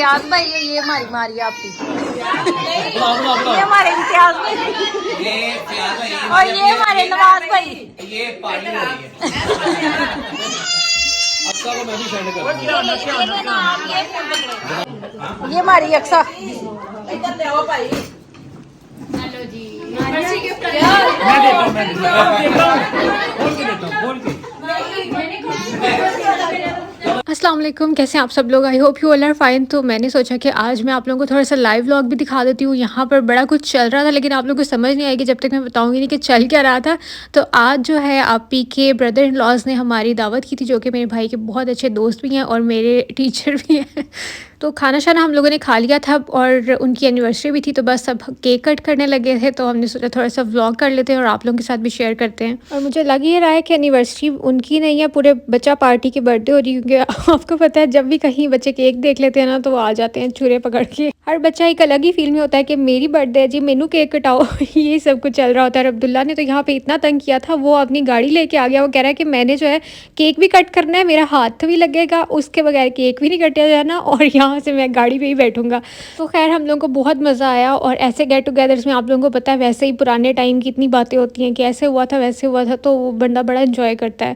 इम्तियाज भाई, ये हमारी मारी आपकी, ये हमारे इम्तियाज भाई, और ये हमारे नवाज भाई। ये पानी हो रही है। ये हमारी अक्सा। हेलो जी, मैं अस्सलाम वालेकुम, कैसे हैं आप सब लोग। I hope you all are fine. तो मैंने सोचा कि आज मैं आप लोगों को थोड़ा सा लाइव व्लॉग भी दिखा देती हूँ। यहाँ पर बड़ा कुछ चल रहा था लेकिन आप लोगों को समझ नहीं आएगी जब तक मैं बताऊँगी नहीं कि चल क्या रहा था। तो आज जो है आपी के ब्रदर इन लॉज ने हमारी दावत की थी, जो कि मेरे भाई के बहुत अच्छे दोस्त भी हैं और मेरे टीचर भी हैं। तो खाना शाना हम लोगों ने खा लिया था और उनकी एनिवर्सरी भी थी, तो बस सब केक कट करने लगे थे। तो हमने सोचा थोड़ा सा व्लॉग कर लेते हैं और आप लोगों के साथ भी शेयर करते हैं। और मुझे लग ये रहा है कि एनिवर्सरी उनकी नहीं है, पूरे बच्चा पार्टी की बर्थडे हो रही है। क्योंकि आपको पता है जब भी कहीं बच्चे केक देख लेते हैं ना तो वो आ जाते हैं छुरे पकड़ के। हर बच्चा एक अलग ही फील में होता है कि मेरी बर्थडे है जी, मेनू केक कटाओ। ये सब कुछ चल रहा होता है। और अब्दुल्ला ने तो यहाँ पे इतना तंग किया था, वो अपनी गाड़ी लेके आ गया। वो कह रहा है कि मैंने जो है केक भी कट करना है, मेरा हाथ भी लगेगा, उसके बगैर केक भी नहीं कटा जाना, और यहाँ से मैं गाड़ी पे ही बैठूंगा। तो खैर हम लोगों को बहुत मज़ा आया। और ऐसे गेट टुगेदर्स में आप लोगों को पता है वैसे ही पुराने टाइम की इतनी बातें होती हैं कि ऐसे हुआ था वैसे हुआ था, तो बंदा बड़ा इंजॉय करता है।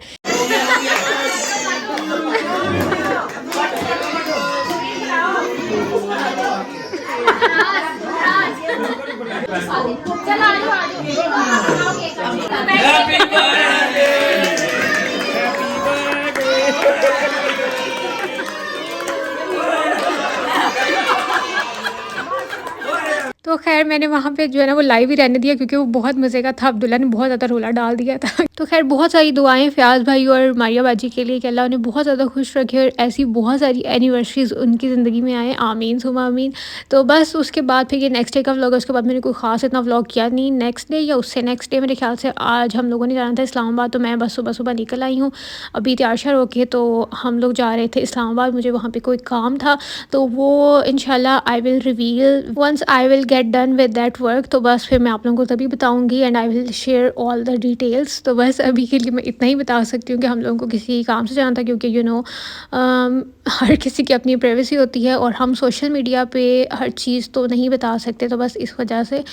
तो खैर मैंने वहाँ पे जो है ना वो लाइव ही रहने दिया क्योंकि वो बहुत मज़े का था। अब्दुल्ला ने बहुत ज़्यादा रोला डाल दिया था। तो खैर बहुत सारी दुआएं फ़याज़ भाई और मारिया बाजी के लिए कि अल्लाह उन्हें बहुत ज़्यादा खुश रखे और ऐसी बहुत सारी एनिवर्सरीज़ उनकी ज़िंदगी में आए, आमीन सुमा आमीन। तो बस उसके बाद फिर ये नेक्स्ट डे का व्लॉग है। उसके बाद मैंने कोई ख़ास इतना व्लॉग किया नहीं। नेक्स्ट डे या उससे नेक्स्ट डे मेरे ख्याल से आज हम लोगों ने जाना था इस्लामाबाद, तो मैं बस सुबह सुबह निकल आई हूँ अभी तैयार श्यार होके। तो हम लोग जा रहे थे इस्लामाबाद, मुझे वहाँ पर कोई काम था, तो वो इंशाल्लाह I will reveal once I will get done with that work. तो बस फिर मैं आप लोगों को तभी बताऊंगी and I will share all the details. तो बस अभी के लिए मैं इतना ही बता सकती हूँ कि हम लोगों को किसी काम से जाना था, क्योंकि यू नो हर किसी की अपनी प्राइवेसी होती है और हम सोशल मीडिया पे हर चीज़ तो नहीं बता सकते, तो बस इस वजह से।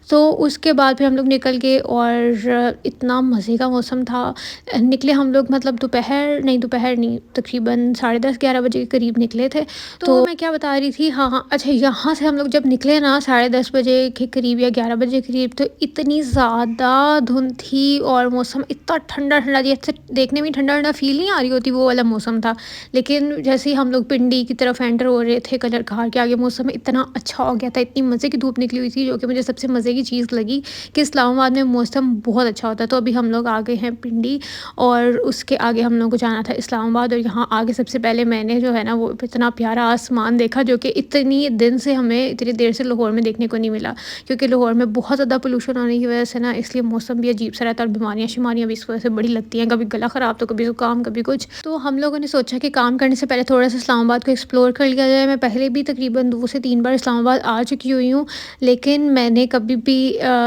तो उसके बाद फिर हम लोग निकल गए और इतना मज़े का मौसम था। निकले हम लोग मतलब दोपहर नहीं, तकरीबन 10:30-11 बजे के करीब निकले थे। तो मैं क्या बता रही थी, हाँ अच्छा, यहाँ से हम लोग जब निकले ना 10:30 बजे के करीब या 11 बजे के करीब, तो इतनी ज़्यादा धुंध थी और मौसम इतना ठंडा जैसे देखने में ठंडा फील नहीं आ रही होती, वो वाला मौसम था। लेकिन जैसे ही हम लोग पिंडी की तरफ एंटर हो रहे थे कलर कार के आगे, मौसम इतना अच्छा हो गया था, इतनी मज़े की धूप निकली हुई थी, जो कि मुझे सबसे मज़े की चीज़ लगी कि इस्लामाबाद में मौसम बहुत अच्छा होता है। तो अभी हम लोग आ गए हैं पिंडी और उसके आगे हम लोग को जाना था इस्लामाबाद। और यहाँ आगे सबसे पहले मैंने जो है ना वो इतना प्यारा आसमान देखा, जो कि इतनी दिन से हमें इतनी देर से लाहौर में देखने को नहीं मिला, क्योंकि लाहौर में बहुत ज़्यादा पोल्यूशन होने की वजह से ना, इसलिए मौसम भी अजीब सा रहता है और बीमारियाँ भी इस वजह से बड़ी लगती हैं, कभी गला ख़राब तो कभी ज़ुकाम कभी कुछ। तो हम लोगों ने सोचा कि काम करने से पहले थोड़ा सा इस्लामाबाद को एक्सप्लोर कर लिया जाए। मैं पहले भी तकरीबन 2 से 3 बार इस्लामाबाद आ चुकी हुई हूँ, लेकिन मैंने कभी भी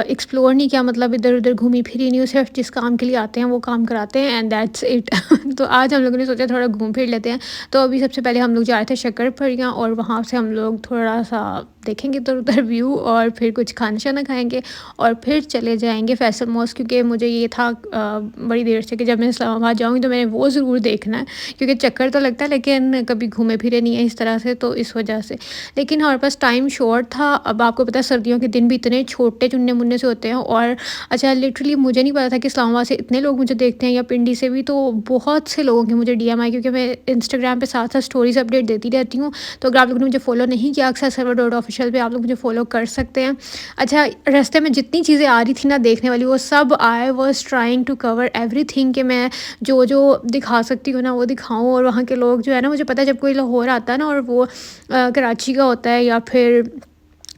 एक्सप्लोर नहीं किया, मतलब इधर उधर घूमी फिरी नहीं हूँ। सिर्फ जिस काम के लिए आते हैं वो काम कराते हैं एंड दैट्स इट। तो आज हम लोगों ने सोचा थोड़ा घूम फिर लेते हैं। तो अभी सबसे पहले हम लोग जा रहे थे शक्करपड़ियाँ और वहाँ से हम लोग थोड़ा सा देखेंगे इधर उधर व्यू और फिर कुछ खाना शाना खाएंगे और फिर चले जाएंगे फैसल मॉस्क, क्योंकि मुझे ये था बड़ी देर से कि जब मैं इस्लामाबाद जाऊँगी तो मैंने वो ज़रूर देखना है, क्योंकि चक्कर तो लगता है लेकिन कभी घूमे फिरे नहीं है इस तरह से, तो इस वजह से। लेकिन हमारे पास टाइम शॉर्ट था। अब आपको पता है सर्दियों के दिन भी इतने छोटे चुन्ने मुन्ने से होते हैं। और अच्छा लिटरली मुझे नहीं पता था कि इस्लामाबाद से इतने लोग मुझे देखते हैं या पिंडी से भी। तो बहुत से लोगों के मुझे DM आए, क्योंकि मैं इंस्टाग्राम पर साथ साथ स्टोरीज अपडेट देती रहती हूँ। तो अगर आप लोगों ने मुझे फॉलो नहीं किया अक्सर सर्वर ऑफिशियल पे आप लोग मुझे फॉलो कर सकते हैं। अच्छा रास्ते में जितनी चीज़ें आ रही थी ना देखने वाली, वो सब I was trying to cover everything, कि मैं जो दिखा सकती हूँ ना वो दिखाऊँ। और वहाँ के लोग जो है ना, मुझे पता है जब कोई लाहौर आता है ना और वो कराची का होता है या फिर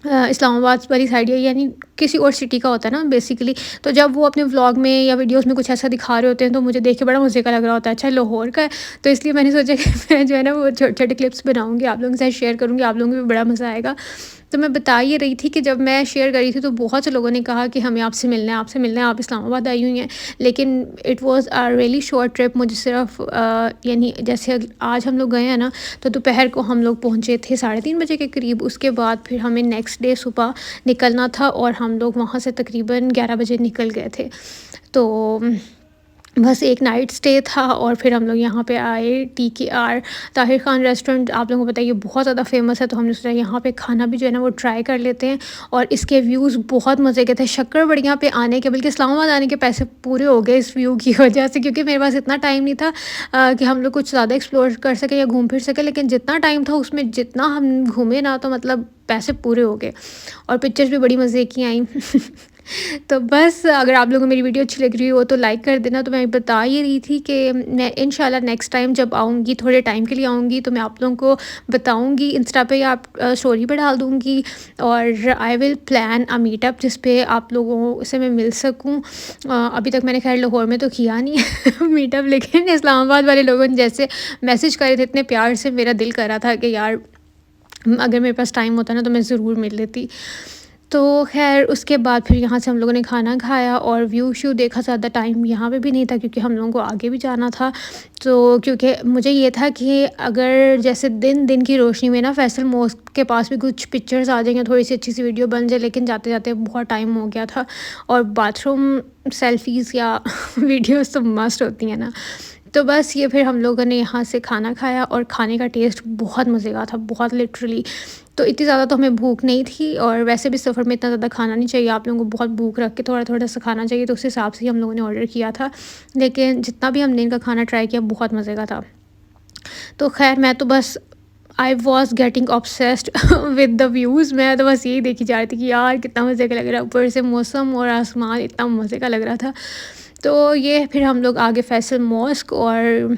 इस्लामाबाद वाली साइड, यानी किसी और सिटी का होता है ना बेसिकली। तो जब वो अपने व्लॉग में या वीडियोस में कुछ ऐसा दिखा रहे होते हैं तो मुझे देख के बड़ा मज़े का लग रहा होता है, अच्छा लाहौर का है। तो इसलिए मैंने सोचा कि मैं जो है ना वो छोटे-छोटे क्लिप्स बनाऊँगी, आप लोगों के साथ शेयर करूँगी, आप लोगों को भी बड़ा मज़ा आएगा। तो मैं बता ये रही थी कि जब मैं शेयर कर रही थी तो बहुत से लोगों ने कहा कि हमें आपसे मिलना है, आपसे मिलना है, आप इस्लामाबाद आई हुई हैं। लेकिन it was a really short trip. मुझे सिर्फ यानी जैसे आज हम लोग गए हैं ना, तो दोपहर को हम लोग पहुँचे थे 3:30 बजे के करीब। उसके बाद फिर हमें नेक्स्ट डे सुबह निकलना था और हम लोग वहाँ से तकरीबन 11 बजे निकल गए थे। तो बस एक नाइट स्टे था और फिर हम लोग यहाँ पे आए। TKR ताहिर ख़ान रेस्टोरेंट आप लोगों को पता है ये बहुत ज़्यादा फ़ेमस है, तो हमने सोचा यहाँ पे खाना भी जो है ना वो ट्राई कर लेते हैं। और इसके व्यूज़ बहुत मज़े के थे। शक्करबड़ियाँ पे आने के बल्कि इस्लामाबाद आने के पैसे पूरे हो गए इस व्यू की वजह से, क्योंकि मेरे पास इतना टाइम नहीं था कि हम लोग कुछ ज़्यादा एक्सप्लोर कर सकें या घूम फिर सकें। लेकिन जितना टाइम था उसमें जितना हम घूमे ना, तो मतलब पैसे पूरे हो गए और पिक्चर्स भी बड़ी मज़े की आई। तो बस अगर आप लोगों को मेरी वीडियो अच्छी लग रही हो तो लाइक कर देना। तो मैं बता ये रही थी कि मैं इंशाल्लाह नेक्स्ट टाइम जब आऊँगी, थोड़े टाइम के लिए आऊँगी, तो मैं आप लोगों को बताऊँगी इंस्टा पे या आप स्टोरी पे डाल दूँगी। और I will plan a meetup जिस पे आप लोगों से मैं मिल सकूँ। अभी तक मैंने खैर लाहौर में तो किया नहीं है मीटअप, लेकिन इस्लामाबाद वाले लोगों ने जैसे मैसेज करे थे इतने प्यार से, मेरा दिल कर रहा था कि यार अगर मेरे पास टाइम होता ना तो मैं ज़रूर मिल लेती। तो ख़ैर उसके बाद फिर यहाँ से हम लोगों ने खाना खाया और व्यू श्यू देखा। ज़्यादा टाइम यहाँ पे भी नहीं था क्योंकि हम लोगों को आगे भी जाना था। तो क्योंकि मुझे ये था कि अगर जैसे दिन की रोशनी में ना फैसल मॉस्क के पास भी कुछ पिक्चर्स आ जाएंगे, थोड़ी सी अच्छी सी वीडियो बन जाए, लेकिन जाते जाते बहुत टाइम हो गया था। और बाथरूम सेल्फ़ीज़ या वीडियोज़ तो मस्ट होती हैं ना। तो बस ये फिर हम लोगों ने यहाँ से खाना खाया और खाने का टेस्ट बहुत मज़े का था, बहुत लिटरली। तो इतनी ज़्यादा तो हमें भूख नहीं थी और वैसे भी सफ़र में इतना ज़्यादा खाना नहीं चाहिए, आप लोगों को बहुत भूख रख के थोड़ा-थोड़ा सा खाना चाहिए, तो उस हिसाब से ही हम लोगों ने ऑर्डर किया था। लेकिन जितना भी हमने इनका खाना ट्राई किया बहुत मज़े का था। तो ख़ैर मैं तो बस I was getting obsessed with the views. मैं तो बस यही देखी जा रही थी कि यार कितना मज़े का लग रहा है, ऊपर से मौसम और आसमान इतना मज़े का लग रहा था। तो ये फिर हम लोग आगे फैसल मॉस्क और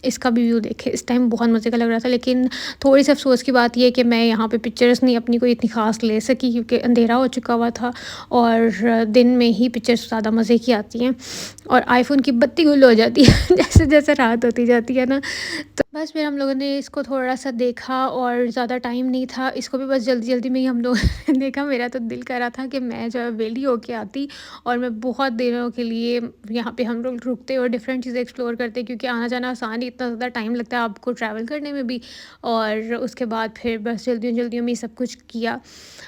इसका भी व्यू देखे। इस टाइम बहुत मज़े का लग रहा था, लेकिन थोड़ी सी अफ़सोस की बात ये है कि मैं यहाँ पे पिक्चर्स नहीं अपनी कोई इतनी ख़ास ले सकी क्योंकि अंधेरा हो चुका हुआ था और दिन में ही पिक्चर्स ज़्यादा मज़े की आती हैं और आईफ़ोन की बत्ती गुल हो जाती है जैसे जैसे रात होती जाती है ना। तो बस फिर हम लोगों ने इसको थोड़ा-सा देखा और ज़्यादा टाइम नहीं था, इसको भी बस जल्दी-जल्दी में ही हम लोग ने देखा। मेरा तो दिल कर रहा था कि मैं जो है वेली होके आती और मैं बहुत दिनों के लिए यहाँ पे हम लोग रुकते और डिफरेंट चीज़ें एक्सप्लोर करते, क्योंकि आना-जाना आसान ही इतना ज़्यादा टाइम लगता है आपको ट्रैवल करने में भी। और उसके बाद फिर बस जल्दी-जल्दी में ये सब कुछ किया।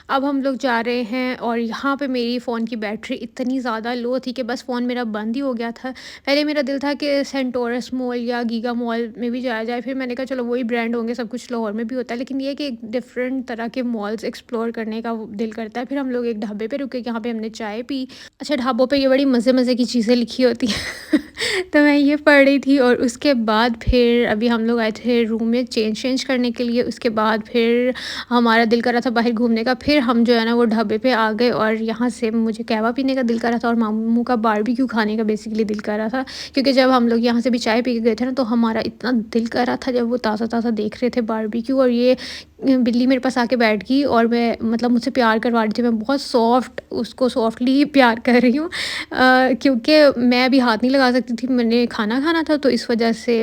अब हम लोग जा रहे हैं और यहाँ पे मेरी फ़ोन की बैटरी इतनी ज़्यादा लो थी कि बस फ़ोन मेरा बंद ही हो गया था। पहले मेरा दिल था कि सेंटोरस मॉल या गीगा मॉल में भी जाया जाए, फिर मैंने कहा चलो वही ब्रांड होंगे, सब कुछ लाहौर में भी होता है, लेकिन ये है कि एक डिफरेंट तरह के मॉल्स एक्सप्लोर करने का दिल करता है। फिर हम लोग एक ढाबे पे रुके, यहाँ पे हमने चाय पी। अच्छा, ढाबों पे ये बड़ी मज़े-मज़े की चीज़ें लिखी होती हैं तो मैं ये पढ़ रही थी और उसके बाद फिर अभी हम लोग आए थे रूम में चेंज करने के लिए। उसके बाद फिर हमारा दिल कर रहा था बाहर घूमने का, फिर हम जो है ना वो ढाबे पे आ गए और यहाँ से मुझे कहवा पीने का दिल कर रहा था और मामू का बारबेक्यू खाने का बेसिकली दिल कर रहा था, क्योंकि जब हम लोग यहाँ से भी चाय पी के गए थे ना तो हमारा इतना दिल कर रहा था जब वो ताज़ा-ताज़ा देख रहे थे बारबेक्यू। और ये बिल्ली मेरे पास आके बैठ गई और मैं मतलब मुझसे प्यार करवा रही थी। मैं बहुत सॉफ्ट उसको सॉफ्टली ही प्यार कर रही हूँ क्योंकि मैं अभी हाथ नहीं लगा सकती थी, मैंने खाना खाना था, तो इस वजह से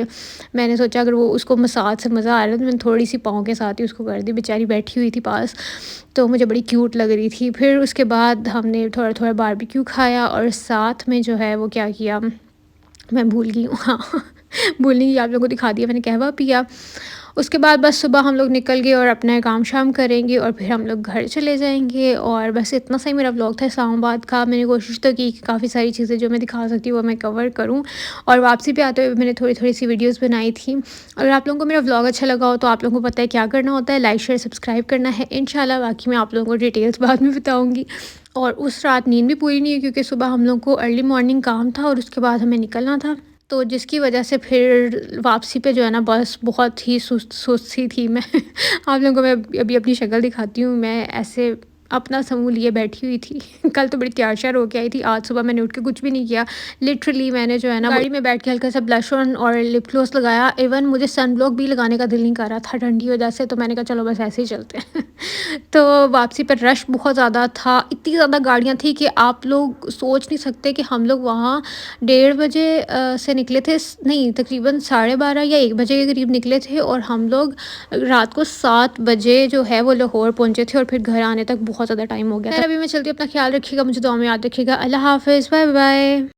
मैंने सोचा अगर वो उसको मसाज से मज़ा आ रहा है तो मैंने थोड़ी सी पाँव के साथ ही उसको कर दी। बेचारी बैठी हुई थी पास, तो मुझे बड़ी क्यूट लग रही थी। फिर उसके बाद हमने थोड़ा-थोड़ा बारबेक्यू खाया और साथ में जो है वो क्या किया मैं भूल गई हूँ, हाँ भूल नहीं गई, आप लोगों को दिखा दिया मैंने, कहवा पिया। उसके बाद बस सुबह हम लोग निकल गए और अपना काम शाम करेंगे और फिर हम लोग घर चले जाएंगे। और बस इतना सा ही मेरा व्लॉग था इस्लामाबाद का। मैंने कोशिश तो की कि काफ़ी सारी चीज़ें जो मैं दिखा सकती हूँ वो मैं कवर करूँ और वापसी पे आते हुए मैंने थोड़ी सी वीडियोस बनाई थी। अगर आप लोगों को मेरा व्लॉग अच्छा लगा हो तो आप लोगों को पता है क्या करना होता है, लाइक शेयर सब्सक्राइब करना है इंशाल्लाह। बाकी मैं आप लोगों को डिटेल्स बाद में बताऊँगी। और उस रात नींद भी पूरी नहीं हुई क्योंकि सुबह हम लोग को अर्ली मॉर्निंग काम था और उसके बाद हमें निकलना था, तो जिसकी वजह से फिर वापसी पे जो है ना बस बहुत ही सुस्त सुस्त सी थी मैं आप लोगों को मैं अभी अपनी शक्ल दिखाती हूँ, मैं ऐसे अपना समूह लिए बैठी हुई थी। कल तो बड़ी तैयार-श्यार होके आई थी, आज सुबह मैंने उठ के कुछ भी नहीं किया। लिटरली मैंने जो है ना गाड़ी में बैठ के हल्का सा ब्लश ऑन और लिप ग्लॉस लगाया। इवन मुझे सनब्लॉक भी लगाने का दिल नहीं कर रहा था ठंड की वजह से, तो मैंने कहा चलो बस ऐसे ही चलते हैं। तो वापसी पर रश बहुत ज़्यादा था, इतनी ज़्यादा गाड़ियाँ थी कि आप लोग सोच नहीं सकते कि हम लोग वहाँ 1:30 बजे से निकले थे, नहीं तकरीबन 12:30 या 1 बजे के करीब निकले थे, और हम लोग रात को 7 बजे जो है वो लाहौर पहुँचे थे, और फिर घर आने तक बहुत ज़्यादा टाइम हो गया था। अभी मैं चलती हूँ, अपना ख्याल रखिएगा, मुझे दुआ में याद रखिएगा। अल्लाह हाफ़िज़, बाय बाय।